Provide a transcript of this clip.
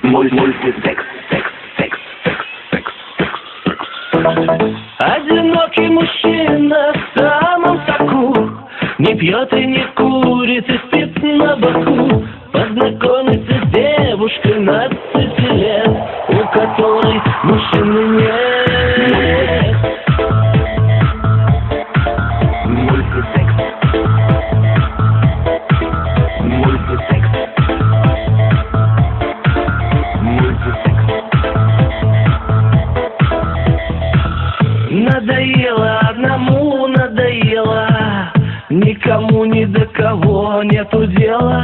Мультисекс, секс, секс, секс, секс, секс, секс. Одинокий мужчина в самом соку, не пьет и не курит и спит на боку. Познакомиться с девушкой 20 лет, у которой мужчины нет. Мультисекс. Мультисекс. Мультисекс. Надоело одному, надоело, никому ни до кого нету дела.